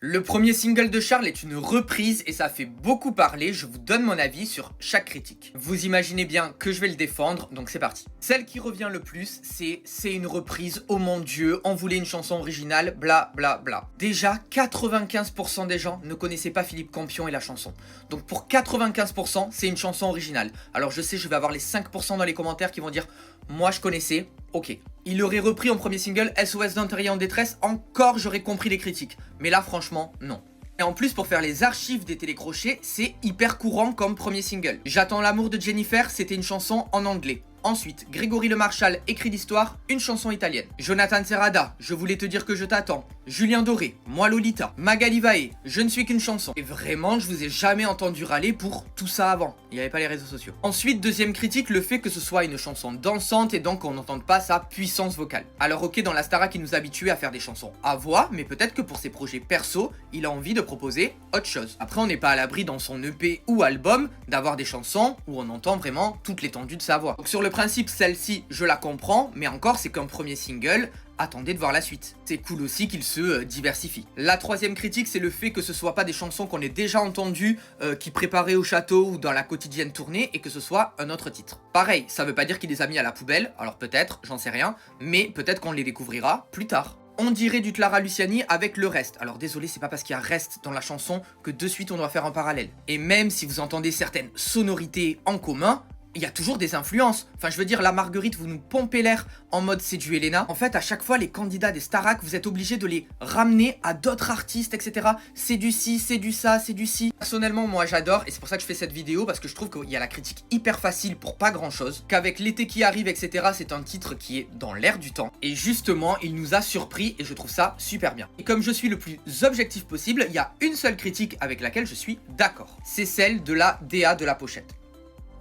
Le premier single de Charles est une reprise et ça fait beaucoup parler, je vous donne mon avis sur chaque critique. Vous imaginez bien que je vais le défendre, donc c'est parti. Celle qui revient le plus, c'est une reprise, oh mon dieu, on voulait une chanson originale, bla bla bla. Déjà, 95% des gens ne connaissaient pas Philippe Campion et la chanson. Donc pour 95%, c'est une chanson originale. Alors je sais, je vais avoir les 5% dans les commentaires qui vont dire « Moi je connaissais ». Ok. Il aurait repris en premier single SOS d'un terrier en détresse, encore j'aurais compris les critiques. Mais là franchement, non. Et en plus pour faire les archives des télécrochets, c'est hyper courant comme premier single. J'attends l'amour de Jennifer, c'était une chanson en anglais. Ensuite, Grégory Le Marchal écrit l'histoire, une chanson italienne. Jonathan Serrada, je voulais te dire que je t'attends. Julien Doré, moi Lolita. Magali Vaé, je ne suis qu'une chanson. Et vraiment, je vous ai jamais entendu râler pour tout ça avant. Il n'y avait pas les réseaux sociaux. Ensuite, deuxième critique, le fait que ce soit une chanson dansante et donc qu'on n'entende pas sa puissance vocale. Alors ok, dans la Starac, il nous habituait à faire des chansons à voix, mais peut-être que pour ses projets perso, il a envie de proposer autre chose. Après, on n'est pas à l'abri dans son EP ou album d'avoir des chansons où on entend vraiment toute l'étendue de sa voix. Donc sur le principe, celle-ci, je la comprends, mais encore, c'est qu'un premier single. Attendez de voir la suite. C'est cool aussi qu'il se diversifie. La troisième critique, c'est le fait que ce soit pas des chansons qu'on ait déjà entendues, qui préparaient au château ou dans la quotidienne tournée, et que ce soit un autre titre. Pareil, ça veut pas dire qu'il les a mis à la poubelle, alors peut-être, j'en sais rien, mais peut-être qu'on les découvrira plus tard. On dirait du Clara Luciani avec le reste. Alors désolé, c'est pas parce qu'il y a reste dans la chanson que de suite on doit faire un parallèle. Et même si vous entendez certaines sonorités en commun, il y a toujours des influences. Enfin, je veux dire, la Marguerite, vous nous pompez l'air en mode c'est du Elena. En fait, à chaque fois, les candidats des Starac, vous êtes obligés de les ramener à d'autres artistes, etc. C'est du ci, c'est du ça, c'est du ci. Personnellement, moi, j'adore, et c'est pour ça que je fais cette vidéo, parce que je trouve qu'il y a la critique hyper facile pour pas grand-chose, qu'avec l'été qui arrive, etc., c'est un titre qui est dans l'air du temps. Et justement, il nous a surpris, et je trouve ça super bien. Et comme je suis le plus objectif possible, il y a une seule critique avec laquelle je suis d'accord. C'est celle de la DA de la pochette.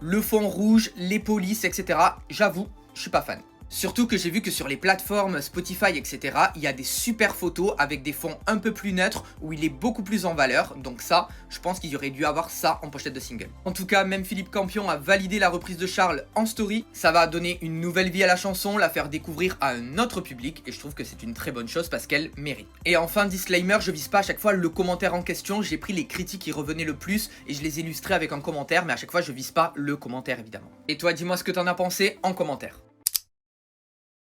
Le fond rouge, les polices, etc. J'avoue, je suis pas fan. Surtout que j'ai vu que sur les plateformes Spotify, etc., il y a des super photos avec des fonds un peu plus neutres où il est beaucoup plus en valeur. Donc ça, je pense qu'il aurait dû avoir ça en pochette de single. En tout cas, même Philippe Campion a validé la reprise de Charles en story. Ça va donner une nouvelle vie à la chanson, la faire découvrir à un autre public. Et je trouve que c'est une très bonne chose parce qu'elle mérite. Et enfin, disclaimer, je vise pas à chaque fois le commentaire en question. J'ai pris les critiques qui revenaient le plus et je les illustrais avec un commentaire. Mais à chaque fois, je vise pas le commentaire évidemment. Et toi, dis-moi ce que t'en as pensé en commentaire.